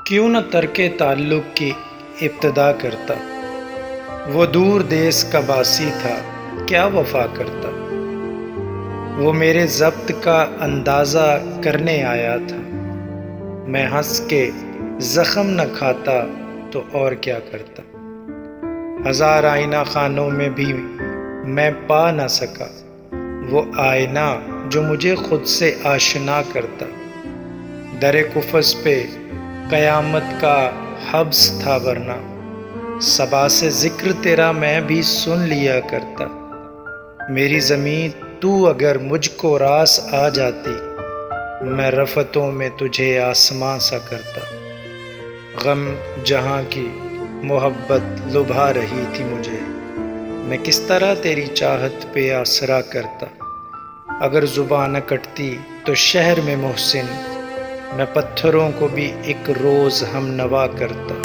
کیوں نہ ترک تعلق کی ابتدا کرتا، وہ دور دیس کا باسی تھا کیا وفا کرتا، وہ میرے ضبط کا اندازہ کرنے آیا تھا، میں ہنس کے زخم نہ کھاتا تو اور کیا کرتا، ہزار آئینہ خانوں میں بھی میں پا نہ سکا وہ آئینہ جو مجھے خود سے آشنا کرتا، در قفس پہ قیامت کا حبس تھا ورنہ صبا سے ذکر تیرا میں بھی سن لیا کرتا، میری زمین تو اگر مجھ کو راس آ جاتی میں رفتوں میں تجھے آسماں سا کرتا، غم جہاں کی محبت لبھا رہی تھی مجھے، میں کس طرح تیری چاہت پہ آسرا کرتا، اگر زبان نہ کٹتی تو شہر میں محسن میں پتھروں کو بھی ایک روز ہم نوا کرتا۔